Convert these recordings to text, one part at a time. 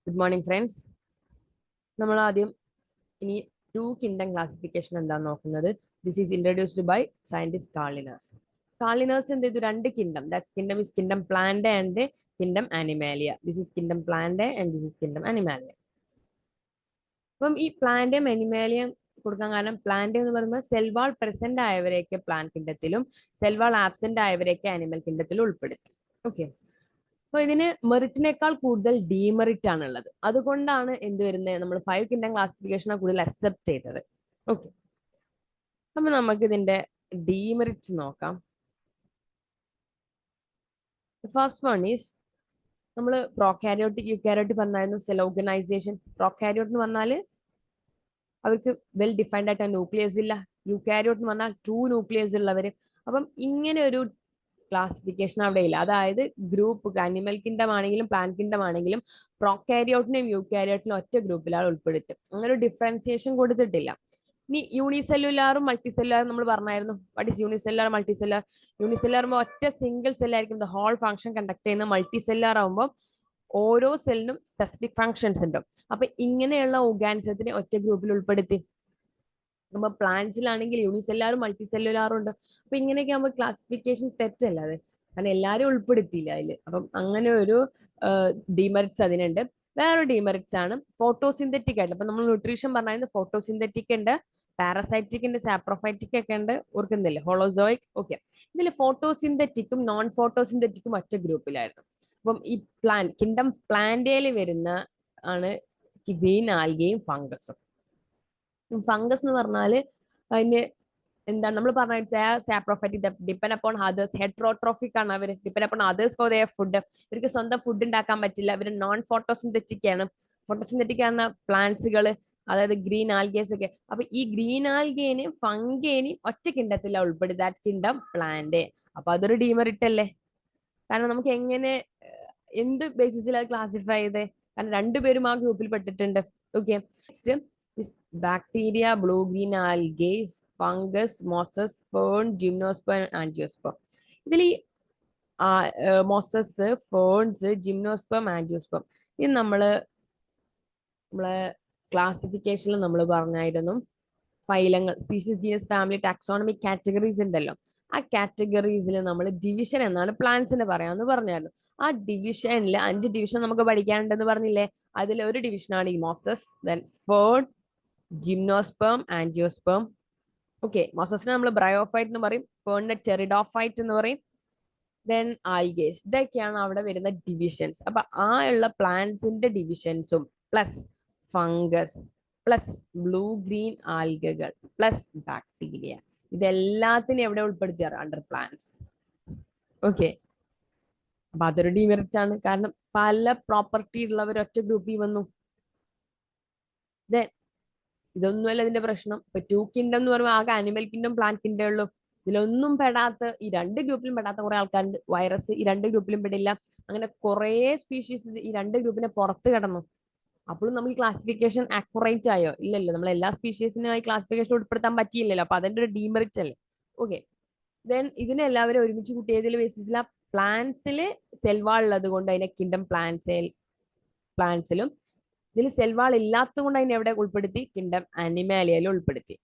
Good morning, friends. നമ്മൾ ആദ്യം ഇനി ടു കിങ്ഡം ക്ലാസിഫിക്കേഷൻ എന്താന്ന് നോക്കുന്നത്. This is introduced by scientist Carl Linnaeus. Carl Linnaeus എന്ത് ചെയ്തു? രണ്ട് kingdom, that's kingdom is kingdom plant and kingdom animalia. This is kingdom plant and this is kingdom animalia. അപ്പം ഈ പ്ലാന്റും അനിമാലിയം കൊടുക്കാൻ കാരണം പ്ലാന്റ് എന്ന് പറയുമ്പോൾ സെൽവാൾ പ്രസന്റ് ആയവരെയൊക്കെ പ്ലാന്റ് കിങ്ഡത്തിലും സെൽവാൾ ആബ്സെന്റ് ആയവരെയൊക്കെ ആനിമൽ കിങ്ഡത്തിലും ഉൾപ്പെടുത്തി. ഓക്കെ, അപ്പൊ ഇതിന് മെറിറ്റിനേക്കാൾ കൂടുതൽ ഡീമെറിറ്റ് ആണ് ഉള്ളത്. അതുകൊണ്ടാണ് എന്ത് വരുന്നത്, നമ്മൾ 5 കിങ്ഡം ക്ലാസിഫിക്കേഷനെ കൂടുതൽ അക്സെപ്റ്റ് ചെയ്തത്. ഓക്കെ, അപ്പൊ നമുക്ക് ഇതിന്റെ ഡീമെറിറ്റ്സ് നോക്കാം. ഫസ്റ്റ് വൺ ഈസ് നമ്മൾ പ്രോകാരിയോട്ടിക് യൂക്കാരിയോട്ട് പറഞ്ഞായിരുന്നു സെൽ ഓർഗനൈസേഷൻ. പ്രോകാരിയോട്ട് എന്ന് പറഞ്ഞാൽ അവർക്ക് വെൽ ഡിഫൈൻഡ് ആയിട്ട് ന്യൂക്ലിയസ് ഇല്ല. യൂക്കാരിയോട്ട് എന്ന് പറഞ്ഞാൽ ട്രൂ ന്യൂക്ലിയസ് ഉള്ളവര്. അപ്പം ഇങ്ങനെ ഒരു ക്ലാസിഫിക്കേഷൻ അവിടെ ഇല്ല. അതായത് ഗ്രൂപ്പ് അനിമൽ കിങ്ഡം ആണെങ്കിലും പ്ലാന്റ് കിങ്ഡം ആണെങ്കിലും പ്രോകാരിയോട്ടിനെയും യൂക്കാരിയോട്ടിനും ഒറ്റ ഗ്രൂപ്പിലാണ് ഉൾപ്പെടുത്തും. അങ്ങനെ ഒരു ഡിഫറൻസിയേഷൻ കൊടുത്തിട്ടില്ല. ഇനി യൂണിസെല്ലുലാറും മൾട്ടിസെല്ലുലാറും നമ്മൾ പറഞ്ഞായിരുന്നു. What is unicellular multicellular? Unicellular ആകുമ്പോൾ ഒറ്റ സിംഗിൾ സെല്ലായിരിക്കും ദ ഹോൾ ഫംഗ്ഷൻ കണ്ടക്ട് ചെയ്യുന്നത്. മൾട്ടിസെല്ലുലാർ ആകുമ്പോൾ ഓരോ സെല്ലിനും സ്പെസിഫിക് ഫംഗ്ഷൻസ് ഉണ്ട്. അപ്പൊ ഇങ്ങനെയുള്ള ഓർഗാനിസത്തിനെ ഒറ്റ ഗ്രൂപ്പിൽ ഉൾപ്പെടുത്തി. അപ്പൊ പ്ലാന്റ്സിലാണെങ്കിൽ യൂണിസെല്ലുലാറും മൾട്ടിസെല്ലുലാറും ഉണ്ട്. അപ്പൊ ഇങ്ങനെയൊക്കെ ആകുമ്പോൾ ക്ലാസിഫിക്കേഷൻ തെറ്റല്ല അത്, കാരണം എല്ലാരും ഉൾപ്പെടുത്തിയില്ല അതില്. അപ്പം അങ്ങനെ ഒരു ഡിമെറിറ്റ്സ് അതിനുണ്ട്. വേറൊരു ഡിമെറിറ്റ്സ് ആണ് ഫോട്ടോസിന്തറ്റിക് ആയിട്ട്. അപ്പൊ നമ്മൾ ന്യൂട്രീഷൻ പറഞ്ഞാൽ ഫോട്ടോസിന്തറ്റിക് ഉണ്ട്, പാരസൈറ്റിക് ഉണ്ട്, സാപ്രോഫൈറ്റിക് ഒക്കെ ഉണ്ട്, ഓർക്കുന്നില്ലേ? ഹോളോസോയിക്. ഓക്കെ, ഇതിൽ ഫോട്ടോസിന്തറ്റിക്കും നോൺ ഫോട്ടോസിന്തറ്റിക്കും ഒറ്റ ഗ്രൂപ്പിലായിരുന്നു. അപ്പം ഈ കിങ്ഡം പ്ലാന്റേൽ വരുന്ന ആണ് ഗ്രീൻ ആൽഗയും ഫംഗസും. ഫംഗസ് എന്ന് പറഞ്ഞാല് അതിന് എന്താണ് നമ്മൾ പറഞ്ഞ saprophytic depend upon others. Heterotrophic ആണ് അവർ, depend upon others for their food. ഇവർക്ക് സ്വന്തം ഫുഡ് ഉണ്ടാക്കാൻ പറ്റില്ല. ഇവർ നോൺ ഫോട്ടോസിന്തറ്റിക് ആണ്. ഫോട്ടോസിന്തറ്റിക് ആണ് പ്ലാന്റ്സുകൾ, അതായത് ഗ്രീൻ ആൽഗേസ് ഒക്കെ. അപ്പൊ ഈ ഗ്രീൻ ആൽഗേനെയും ഫംഗേനെയും ഒറ്റ കിണ്ടത്തിലാണ് ഉൾപ്പെടുത്തി, ദാറ്റ് കിങ്ഡം പ്ലാന്റ്. അപ്പൊ അതൊരു ഡീമെറിറ്റ് അല്ലേ? കാരണം നമുക്ക് എങ്ങനെ എന്ത് ബേസിസിലാണ് ക്ലാസിഫൈ ചെയ്തേ? കാരണം രണ്ടുപേരും ആ ഗ്രൂപ്പിൽ പെട്ടിട്ടുണ്ട്. Okay, next bacteria, blue green algaes, fungus, mosses, fern, gymnosperm, angiosperm. ഇതിൽ ഈ മോസസ്, ഫേൺസ്, ജിംനോസ്പേം, ആൻജിയോസ്പേം ഇത് നമ്മളെ ക്ലാസിഫിക്കേഷനിൽ നമ്മൾ പറഞ്ഞായിരുന്നു ഫൈലങ്ങൾ, species, genus, family, taxonomy categories ഉണ്ടല്ലോ. ആ കാറ്റഗറീസിൽ നമ്മൾ ഡിവിഷൻ എന്നാണ് പ്ലാന്റ്സിന് പറയാമെന്ന് പറഞ്ഞായിരുന്നു. ആ ഡിവിഷനിൽ 5 ഡിവിഷൻ നമുക്ക് പഠിക്കാനുണ്ടെന്ന് പറഞ്ഞില്ലേ? അതിൽ ഒരു ഡിവിഷനാണ് ഈ mosses, then fern, gymnosperm, angiosperm. Okay, മോസസിനെ നമ്മൾ ബ്രയോഫൈറ്റ് എന്ന് പറയും, ഫേണിനെ ടെറിഡോഫൈറ്റ് എന്ന് പറയും, ദെൻ ആൽഗേസ്. ഇതൊക്കെയാണ് അവിടെ വരുന്ന ഡിവിഷൻസ്. അപ്പൊ ആ ഉള്ള പ്ലാന്റ്സിന്റെ ഡിവിഷൻസും plus fungus plus blue green ആൽഗകൾ പ്ലസ് ബാക്ടീരിയ, ഇതെല്ലാത്തിനും എവിടെ ഉൾപ്പെടുത്തിയാറ്? Under plants. ഓക്കെ, അപ്പൊ അതൊരു ഡിമെറിറ്റ് ആണ്, കാരണം പല പ്രോപ്പർട്ടി ഉള്ളവർ ഒറ്റ ഗ്രൂപ്പിൽ വന്നു. ഇതൊന്നുമല്ല ഇതിന്റെ പ്രശ്നം. ഇപ്പൊ 2 കിങ്ഡം എന്ന് പറയുമ്പോൾ ആകെ അനിമൽ കിങ്ഡം പ്ലാന്റ് കിങ്ഡം ഉള്ളൂ. ഇതിലൊന്നും പെടാത്ത, ഈ 2 ഗ്രൂപ്പിലും പെടാത്ത കുറെ ആൾക്കാരുണ്ട്. വൈറസ് ഈ 2 ഗ്രൂപ്പിലും പെടില്ല. അങ്ങനെ കുറെ സ്പീഷീസ് ഈ 2 ഗ്രൂപ്പിനെ പുറത്ത് കിടന്നു. അപ്പോഴും നമുക്ക് ക്ലാസിഫിക്കേഷൻ അക്യുറേറ്റ് ആയോ? ഇല്ലല്ലോ. നമ്മൾ എല്ലാ സ്പീഷീസിനും ഈ ക്ലാസിഫിക്കേഷൻ ഉൾപ്പെടുത്താൻ പറ്റിയില്ലല്ലോ. അപ്പൊ അതിന്റെ ഒരു ഡീമെറിറ്റ് അല്ലേ? ഓക്കെ, ദെൻ ഇതിനെല്ലാവരും ഒരുമിച്ച് കൂട്ടിയതിൽ ബേസിസില പ്ലാന്റ്സിൽ സെൽവാൾ ഉള്ളത് കൊണ്ട് അതിനെ കിങ്ഡം പ്ലാന്റ്സിലും, ഇതിൽ സെൽവാൾ ഇല്ലാത്തത് കൊണ്ട് അതിനെ എവിടെ ഉൾപ്പെടുത്തി? കിങ്ഡം അനിമാലിയയിൽ ഉൾപ്പെടുത്തി.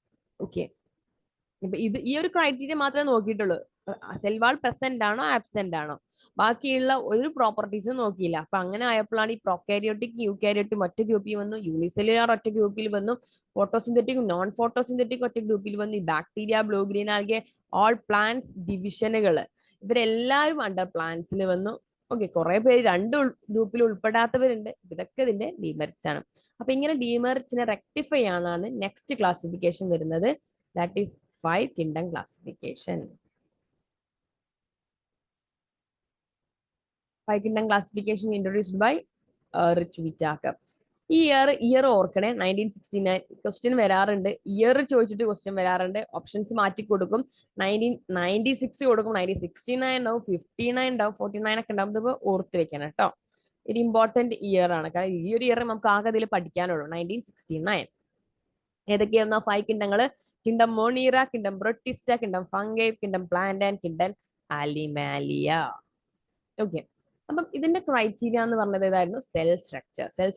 ഓക്കെ, ഇപ്പൊ ഈ ഒരു ക്രൈറ്റീരിയ മാത്രമേ നോക്കിയിട്ടുള്ളൂ. സെൽവാൾ പ്രസന്റ് ആണോ ആബ്സെന്റ് ആണോ, ബാക്കിയുള്ള ഒരു പ്രോപ്പർട്ടീസും നോക്കിയില്ല. അപ്പൊ അങ്ങനെ ആയപ്പോഴാണ് ഈ പ്രൊക്കാരിയോട്ടിക് യൂക്കാരിയോട്ടും ഒറ്റ ഗ്രൂപ്പിൽ വന്നു, യൂണിസെല്ലുലാർ ഒറ്റ ഗ്രൂപ്പിൽ വന്നു, ഫോട്ടോസിന്തറ്റിക് നോൺ ഫോട്ടോസിന്തറ്റിക് ഒറ്റ ഗ്രൂപ്പിൽ വന്നു, ഈ bacteria, blue green algae, all plants ഡിവിഷനുകൾ ഇവരെല്ലാവരും അണ്ടർ പ്ലാന്റ്സിൽ വന്നു. ഓക്കെ, കുറെ പേര് 2 ഗ്രൂപ്പിൽ ഉൾപ്പെടാത്തവരുണ്ട്. ഇതൊക്കെ ഇതിന്റെ ഡീമെറിറ്റ്സ് ആണ്. അപ്പൊ ഇങ്ങനെ ഡീമെറിറ്റ്സിനെ റെക്ടിഫൈ ആണ് നെക്സ്റ്റ് ക്ലാസിഫിക്കേഷൻ വരുന്നത്, that is 5 kingdom classification. 5 kingdom classification introduced by Rich Whittaker. ഈ ഇയർ ഓർക്കണേ, 1969 ക്വസ്റ്റ്യൻ വരാറുണ്ട്. ഇയർ ചോദിച്ചിട്ട് ക്വസ്റ്റ്യൻ വരാറുണ്ട്. ഓപ്ഷൻസ് മാറ്റി കൊടുക്കും. 1996 കൊടുക്കും, 1969 ഉണ്ടാവും, 59 ഉണ്ടാവും, 49 ഒക്കെ ഉണ്ടാവും. ഇത് ഓർത്ത് വെക്കണം കേട്ടോ. ഒരു ഇമ്പോർട്ടന്റ് ഇയർ ആണ്, കാരണം ഈ ഒരു ഇയർ നമുക്ക് ആകെ അതിൽ പഠിക്കാനുള്ളൂ. 1969 ഏതൊക്കെയായിരുന്നു 5 കിങ്ഡങ്ങൾ? Kingdom monera, kingdom protista, kingdom fungi, kingdom plant and kingdom animalia. Okay, അപ്പം ഇതിന്റെ ക്രൈറ്റീരിയ എന്ന് പറഞ്ഞത് ഏതായിരുന്നു? സെൽ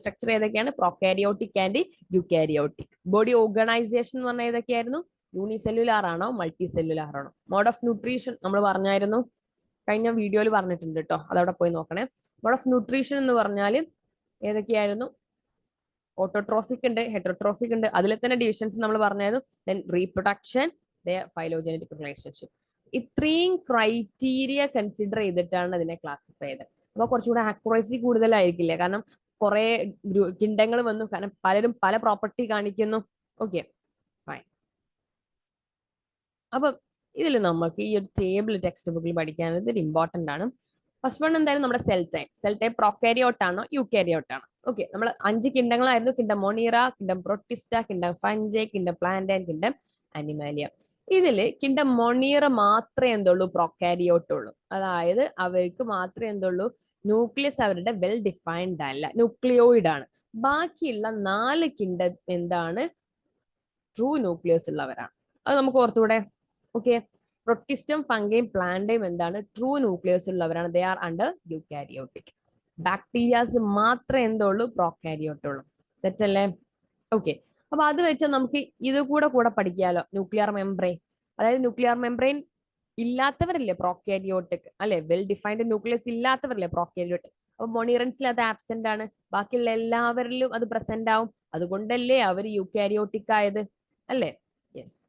സ്ട്രക്ചർ ഏതൊക്കെയാണ്? Prokaryotic and eukaryotic. Body organisation എന്ന് പറഞ്ഞാൽ ഏതൊക്കെയായിരുന്നു? യൂണിസെല്ലുലാർ ആണോ മൾട്ടി സെല്ലുലാർ ആണോ? മോഡ് ഓഫ് ന്യൂട്രീഷൻ നമ്മൾ പറഞ്ഞായിരുന്നു, കഴിഞ്ഞ വീഡിയോയിൽ പറഞ്ഞിട്ടുണ്ട് കേട്ടോ, അതവിടെ പോയി നോക്കണേ. മോഡ് ഓഫ് ന്യൂട്രീഷൻ എന്ന് പറഞ്ഞാൽ ഏതൊക്കെയായിരുന്നു? ഓട്ടോട്രോഫിക് ഉണ്ട്, ഹെറ്ററോട്രോഫിക് ഉണ്ട്, അതിൽ തന്നെ ഡിവിഷൻസ് നമ്മൾ പറഞ്ഞായിരുന്നു. Then reproduction, phylogenetic relationship. ഇത്രയും ക്രൈറ്റീരിയ കൺസിഡർ ചെയ്തിട്ടാണ് അതിനെ ക്ലാസിഫൈ ചെയ്തത്. അപ്പൊ കുറച്ചുകൂടെ ആക്യുറസി കൂടുതലായിരിക്കില്ലേ, കാരണം കുറെ കിണ്ടങ്ങൾ വന്നു, കാരണം പലരും പല പ്രോപ്പർട്ടി കാണിക്കുന്നു. Okay fine. അപ്പൊ ഇതിൽ നമുക്ക് ഈ ഒരു ടേബിൾ ടെക്സ്റ്റ് ബുക്കിൽ പഠിക്കാനത് ഇമ്പോർട്ടന്റ് ആണ്. ഫസ്റ്റ് വൺ എന്തായാലും നമ്മുടെ സെൽ ടൈപ്പ് പ്രോകാരിയോട്ട് ആണോ യൂകാരിയോട്ട് ആണോ? ഓക്കെ, നമ്മൾ 5 കിണ്ടങ്ങളായിരുന്നു. Kingdom monera, kingdom protista, kingdom fungi, kingdom plant, kingdom animalia. ഇതില് കിണ്ടം മോണീറ മാത്രമേ എന്തുള്ളൂ? പ്രൊക്കാരിയോട്ട് ഉള്ളൂ. അതായത് അവർക്ക് മാത്രമേ എന്തുള്ളൂ? ന്യൂക്ലിയസ് അവരുടെ വെൽ ഡിഫൈൻഡ് അല്ല, ന്യൂക്ലിയോയിഡ് ആണ്. ബാക്കിയുള്ള 4 കിണ്ടം എന്താണ്? ട്രൂ ന്യൂക്ലിയസ് ഉള്ളവരാണ്. അത് നമുക്ക് ഓർത്തുകൂടെ? ഓക്കെ, പ്രൊട്ടിസ്റ്റം, ഫംഗയും പ്ലാന്റയും എന്താണ്? ട്രൂ ന്യൂക്ലിയസ് ഉള്ളവരാണ്. They are under eukaryotic. Bacterias മാത്രമേ എന്തുള്ളൂ? പ്രോകാരിയോട്ട് ഉള്ളൂ. സെറ്റ് അല്ലേ? ഓക്കെ, അപ്പൊ അത് വെച്ച് നമുക്ക് ഇത് കൂടെ പഠിക്കാലോ. ന്യൂക്ലിയർ മെംബ്രെയിൻ, അതായത് ന്യൂക്ലിയർ മെംബ്രെയിൻ ഇല്ലാത്തവരല്ലേ പ്രോകാരിയോട്ടിക് അല്ലെ? വെൽ ഡിഫൈൻഡ് ന്യൂക്ലിയസ് ഇല്ലാത്തവരല്ലേ പ്രോകാരിയോട്ടിക്? അപ്പൊ മോണിറൻസിൽ അത് ആബ്സെന്റ് ആണ്, ബാക്കിയുള്ള എല്ലാവരിലും അത് പ്രസന്റ് ആവും. അതുകൊണ്ടല്ലേ അവർ യൂകാരിയോട്ടിക് ആയത്, അല്ലേ? യെസ്.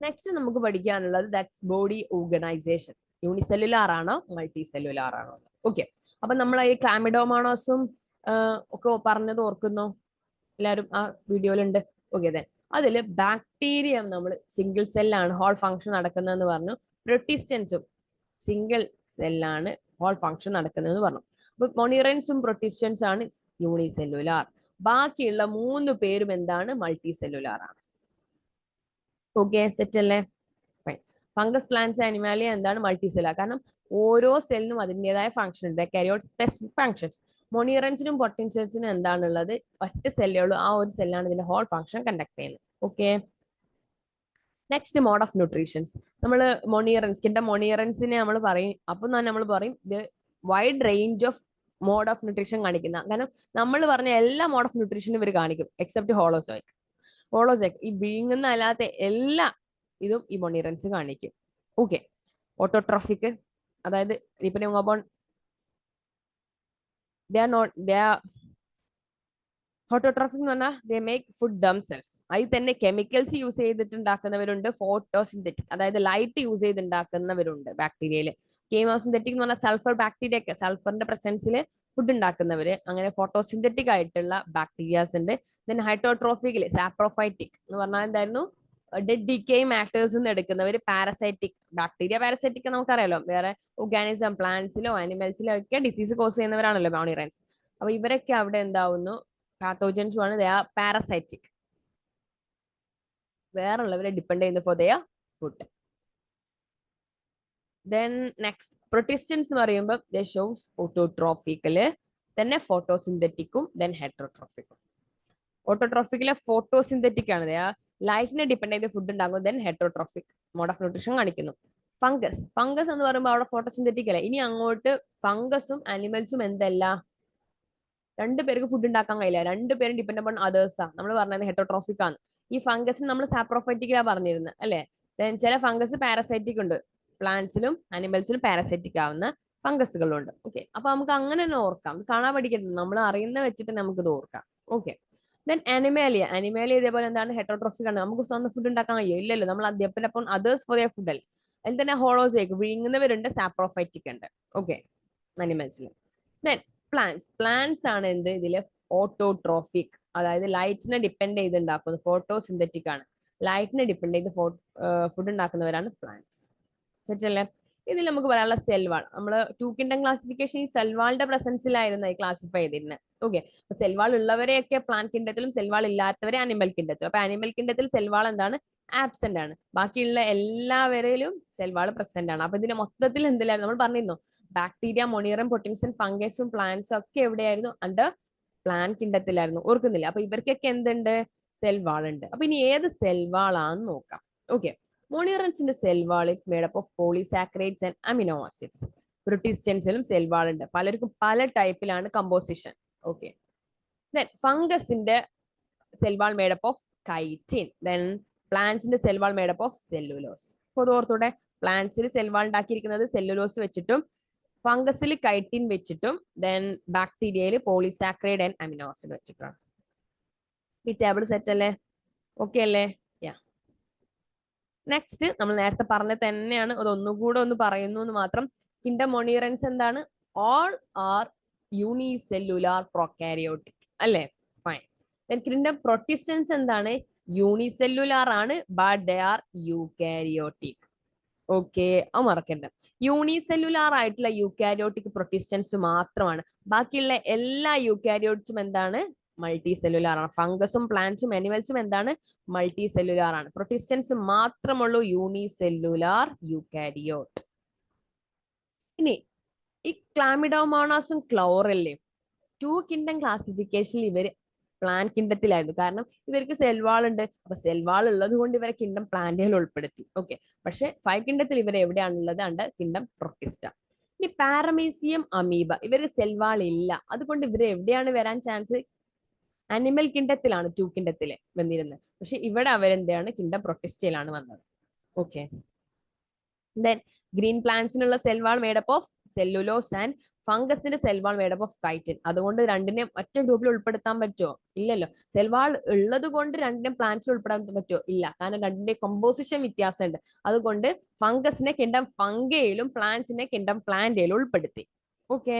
നെക്സ്റ്റ് നമുക്ക് പഠിക്കാനുള്ളത് ദാറ്റ്സ് ബോഡി ഓർഗനൈസേഷൻ. യൂണിസെല്ലുലാർ ആണോ മൾട്ടി സെല്ലുലാർ ആണോ? ഓക്കെ, അപ്പൊ നമ്മൾ ഈ ക്ലാമിഡോമോണോസും ഒക്കെ പറഞ്ഞത് ഓർക്കുന്നോ? എല്ലാവരും ആ വീഡിയോയിലുണ്ട്. ഓക്കെ, ദെൻ അതില് ബാക്ടീരിയ നമ്മൾ സിംഗിൾ സെല്ലാണ് ഹോൾ ഫംഗ്ഷൻ നടക്കുന്നതെന്ന് പറഞ്ഞു. പ്രൊട്ടിസ്റ്റൻസും സിംഗിൾ സെല്ലാണ് ഹോൾ ഫംഗ്ഷൻ നടക്കുന്നതെന്ന് പറഞ്ഞു. അപ്പൊ മോണിറൻസും പ്രൊട്ടിസ്റ്റൻസ് ആണ് യൂണിസെല്ലുലാർ. ബാക്കിയുള്ള 3 പേരും എന്താണ്? മൾട്ടി സെല്ലുലാർ ആണ്. ഓക്കെ, സെറ്റ് അല്ലേ? ഫംഗസ്, പ്ലാന്റ്സ്, അനിമാലിയ എന്താണ്? Multi cellular. കാരണം ഓരോ സെല്ലിനും അതിൻ്റെതായ ഫംഗ്ഷൻ ഉണ്ട്, കാരിയോട്ട് സ്പെസിഫിക് ഫംഗ്ഷൻസ്. മോണിറൻസിനും പൊട്ടിൻസിനും എന്താണുള്ളത്? ഒറ്റ സെല്ലേ ഉള്ളൂ, ആ ഒരു സെല്ലാണ് ഇതിന്റെ ഹോൾ ഫംഗ്ഷൻ കണ്ടക്ട് ചെയ്യുന്നത്. Okay, next mode of nutritions. നമ്മൾ മോണിറൻസിനെ നമ്മൾ പറയും, അപ്പം തന്നെ നമ്മൾ പറയും ഇത് wide range of mode of nutrition കാണിക്കുന്ന. കാരണം നമ്മൾ പറഞ്ഞ എല്ലാ മോഡ് ഓഫ് ന്യൂട്രീഷനും ഇവർ കാണിക്കും എക്സെപ്റ്റ് ഹോളോസോയിക് ഈ വിഴുങ്ങുന്ന അല്ലാത്ത എല്ലാ ഇതും ഈ മോണിറൻസ് കാണിക്കും. ഓക്കെ, ഓട്ടോട്രോഫിക്, അതായത് ഡിപെൻഡിങ് അപ്പോൺ ഓട്ടോട്രോഫിക് എന്ന് പറഞ്ഞാൽ ദേ മേക്ക് ഫുഡ് ദംസെൽസ്. അതിൽ തന്നെ കെമിക്കൽസ് യൂസ് ചെയ്തിട്ടുണ്ടാക്കുന്നവരുണ്ട്, ഫോട്ടോസിന്തറ്റിക് അതായത് ലൈറ്റ് യൂസ് ചെയ്തുണ്ടാക്കുന്നവരുണ്ട് ബാക്ടീരിയയിൽ. കീമോസിന്തറ്റിക് എന്ന് പറഞ്ഞാൽ സൾഫർ ബാക്ടീരിയ ഒക്കെ സൾഫറിന്റെ പ്രസൻസിൽ ഫുഡ് ഉണ്ടാക്കുന്നവര്, അങ്ങനെ ഫോട്ടോസിന്തറ്റിക് ആയിട്ടുള്ള ബാക്ടീരിയാസ് ഉണ്ട്. ദെൻ ഹൈഡ്രോട്രോഫിക്കിൽ സാപ്രോഫൈറ്റിക് എന്ന് പറഞ്ഞാൽ എന്തായിരുന്നു? ഡെഡ് ഡിക്കേയിങ് മാറ്റേഴ്സ് നിന്ന് എടുക്കുന്നവര്. പാരസൈറ്റിക് ബാക്ടീരിയ, പാരസൈറ്റിക് നമുക്കറിയാലോ, വേറെ ഓർഗാനിസം പ്ലാന്റ്സിലോ ആനിമൽസിലോ ഒക്കെ ഡിസീസ് കോസ് ചെയ്യുന്നവരാണല്ലോ മോണിറൻസ്. അപ്പൊ ഇവരൊക്കെ അവിടെ എന്താവുന്നു? പാത്തോജൻസും ആണ്. ദേ ആർ പാരസൈറ്റിക്, വേറുള്ളവരെ ഡിപ്പെൻഡ് ചെയ്യുന്നു for their food. Then next protistans എന്ന് പറയുമ്പോൾ ദേ ഷോസ് ഓട്ടോട്രോഫിക്കല്, തന്നെ ഫോട്ടോസിന്തറ്റിക്കും, ദെൻ ഹെറ്ററോട്രോഫിക്കും. ഓട്ടോട്രോഫിക്കിലെ ഫോട്ടോസിന്തറ്റിക് ആണ്, ലൈഫിനെ ഡിപ്പെൻഡ് ചെയ്ത് ഫുഡ് ഉണ്ടാകും. Then heterotrophic mode of nutrition കാണിക്കുന്നു. ഫംഗസ് എന്ന് പറയുമ്പോൾ അവിടെ ഫോട്ടോസിന്തറ്റിക് അല്ലേ. ഇനി അങ്ങോട്ട് ഫംഗസും അനിമൽസും എന്തല്ല? 2 പേർക്ക് ഫുഡ് ഉണ്ടാക്കാൻ കഴിയില്ല, 2 പേരും ഡിപ്പെൻഡ് അപ്പോൺ അതേഴ്സാ. നമ്മൾ പറഞ്ഞത് ഹെറ്ററോട്രോഫിക് ആണ്. ഈ ഫംഗസിന് നമ്മൾ സാപ്രോഫൈറ്റിക്കാ പറഞ്ഞിരുന്നത് അല്ലെ. ചില ഫംഗസ് പാരസൈറ്റിക് ഉണ്ട്, പ്ലാന്റ്സിലും അനിമൽസിലും പാരസൈറ്റിക് ആവുന്ന ഫംഗസുകളുണ്ട്. ഓക്കെ, അപ്പൊ നമുക്ക് അങ്ങനെ തന്നെ ഓർക്കാം, കാണാൻ പഠിക്കരുത്, നമ്മൾ അറിയുന്ന വെച്ചിട്ട് നമുക്ക് ഇത് ഓർക്കാം. ഓക്കെ, ദെൻ അനിമാലിയ ഇതേപോലെ എന്താണ്? ഹെറ്ററോട്രോഫിക് ആണ്. നമുക്ക് സ്വന്തം ഫുഡ് ഉണ്ടാക്കാൻ കഴിയോ? ഇല്ലല്ലോ, നമ്മൾ depend upon others for their food അല്ലേ. അതിൽ തന്നെ ഹോളോസൈക് വിഴുങ്ങുന്നവരുണ്ട്, സാപ്രോഫൈറ്റിക് ഉണ്ട്. ഓക്കെ, അനിമൽസിൽ. ദെൻ പ്ലാന്റ്സ് ആണ് എന്ത്? ഇതില് ഓട്ടോട്രോഫിക്, അതായത് ലൈറ്റിനെ ഡിപ്പെൻഡ് ചെയ്ത് ഉണ്ടാക്കുന്നത്. ഫോട്ടോസിന്തറ്റിക് ആണ്, ലൈറ്റിനെ ഡിപ്പെൻഡ് ചെയ്ത് ഫുഡ് ഉണ്ടാക്കുന്നവരാണ് പ്ലാന്റ്സ്. സെറ്റ് അല്ലേ? ഇതിൽ നമുക്ക് പറയാനുള്ള സെൽവാൾ. നമ്മൾ 2 കിൻഡം ക്ലാസിഫിക്കേഷൻ ഈ സെൽവാളിന്റെ പ്രസൻസിലായിരുന്നു ക്ലാസിഫൈ ചെയ്തിരുന്നത്. ഓക്കെ, അപ്പൊ സെൽവാൾ ഉള്ളവരെയൊക്കെ പ്ലാന്റ് കിൻഡത്തിലും സെൽവാൾ ഇല്ലാത്തവരെ അനിമൽ കിൻഡത്തിലും. അപ്പൊ അനിമൽ കിൻഡത്തിൽ സെൽവാൾ എന്താണ്? ആബ്സെന്റ് ആണ്. ബാക്കിയുള്ള എല്ലാവരിലും സെൽവാൾ പ്രസന്റ് ആണ്. അപ്പൊ ഇതിന്റെ മൊത്തത്തിൽ എന്തിലായിരുന്നു? നമ്മൾ പറഞ്ഞിരുന്നു ബാക്ടീരിയ, മൊണീറം, പൊട്ടിൻസും, ഫംഗസും പ്ലാന്റ്സും ഒക്കെ എവിടെയായിരുന്നു? അണ്ടർ പ്ലാന്റ് കിൻഡത്തിലായിരുന്നു. ഓർക്കുന്നില്ല? അപ്പൊ ഇവർക്കൊക്കെ എന്തുണ്ട്? സെൽവാൾ ഉണ്ട്. അപ്പൊ ഇനി ഏത് സെൽവാളാന്ന് നോക്കാം. Okay, മോണിറൻസിന്റെ cell wall is made up of polysaccharides and amino acids. പ്രൊട്ടിസ്റ്റൻസിലും cell wall ഉണ്ട്. പലർക്കും പല ടൈപ്പിലാണ് composition. Okay, then ഫംഗസിന്റെ cell wall made up of chitin. Then പ്ലാന്റ്സിന്റെ cell wall made up of cellulose. പൊതുവോർത്തൂടെ പ്ലാന്റ്സിൽ cell wall ഉണ്ടാക്കിയിരിക്കുന്നത് സെല്ലുലോസ് വെച്ചിട്ടും ഫംഗസിൽ കൈറ്റിൻ വെച്ചിട്ടും then ബാക്ടീരിയയിൽ polysaccharide and amino acid വെച്ചിട്ടാണ്. ഈ table set അല്ലേ? Okay അല്ലേ? യാ. നെക്സ്റ്റ് നമ്മൾ നേരത്തെ പറഞ്ഞ തന്നെയാണ്, അതൊന്നുകൂടെ ഒന്ന് പറയുന്നു എന്ന് മാത്രം. കിൻഡം മോണിറൻസ് എന്താണ്? ഓൾ ആർ യൂണിസെല്ലുലാർ പ്രൊക്കാരിയോട്ടിക് അല്ലേ? ഫൈൻ. ദെൻ കിൻഡം പ്രൊട്ടിസ്റ്റൻസ് എന്താണ്? യൂണിസെല്ലുലാർ ആണ്, but they are eukaryotic. Okay, അത് മറക്കണ്ട. യൂണിസെല്ലുലാർ ആയിട്ടുള്ള യൂകാരിയോട്ടിക് പ്രൊട്ടിസ്റ്റൻസ് മാത്രമാണ്. ബാക്കിയുള്ള എല്ലാ യൂകാരിയോട്സും എന്താണ്? മൾട്ടി സെല്ലുലാർ ആണ്. ഫംഗസും പ്ലാന്റ്സും അനിമൽസും എന്താണ്? മൾട്ടി സെല്ലുലാർ ആണ്. പ്രൊട്ടിസ്റ്റൻസ് മാത്രമുള്ളൂ യൂണിസെല്ലുലാർ യൂകാരിയോട്ട്. ഇനി ഈ ക്ലാമിഡോമോണാസും ക്ലോറല്ലേയും 2 കിൻഡം ക്ലാസിഫിക്കേഷനിൽ ഇവർ പ്ലാന്റ് കിൻഡത്തിലായിരുന്നു. കാരണം ഇവർക്ക് സെൽവാൾ ഉണ്ട്. അപ്പൊ സെൽവാൾ ഉള്ളത് കൊണ്ട് ഇവരെ കിൻഡം പ്ലാന്റിൽ ഉൾപ്പെടുത്തി. ഓക്കെ, പക്ഷെ 5 കിൻഡത്തിൽ ഇവർ എവിടെയാണുള്ളത്? ഉണ്ട് കിൻഡം പ്രൊട്ടിസ്റ്റ. ഇനി പാരമീസിയം അമീബ, ഇവർക്ക് സെൽവാൾ ഇല്ല. അതുകൊണ്ട് ഇവര് എവിടെയാണ് വരാൻ ചാൻസ്? അനിമൽ കിൻഡത്തിലാണ് 2 കിൻഡത്തില് വന്നിരുന്നത്. പക്ഷെ ഇവിടെ അവരെന്താണ്? കിൻഡം പ്രൊട്ടിസ്റ്റയിലാണ് വന്നത്. ഓക്കെ, ദെൻ ഗ്രീൻ പ്ലാന്റ്സിനുള്ള cell wall made up of cellulose and ഫംഗസിന്റെ cell wall made up of chitin. അതുകൊണ്ട് രണ്ടിനെയും ഒറ്റ ഗ്രൂപ്പിൽ ഉൾപ്പെടുത്താൻ പറ്റുമോ? ഇല്ലല്ലോ. സെൽ വാൾ ഉള്ളത് കൊണ്ട് രണ്ടിനെയും പ്ലാന്റ്സിൽ ഉൾപ്പെടാൻ പറ്റുമോ? ഇല്ല, കാരണം രണ്ടിന്റെ കമ്പോസിഷൻ വ്യത്യാസമുണ്ട്. അതുകൊണ്ട് ഫംഗസിനെ കിൻഡം ഫംഗയിലും പ്ലാന്റ്സിനെ കിൻഡം പ്ലാന്റയിലും ഉൾപ്പെടുത്തി. ഓക്കെ.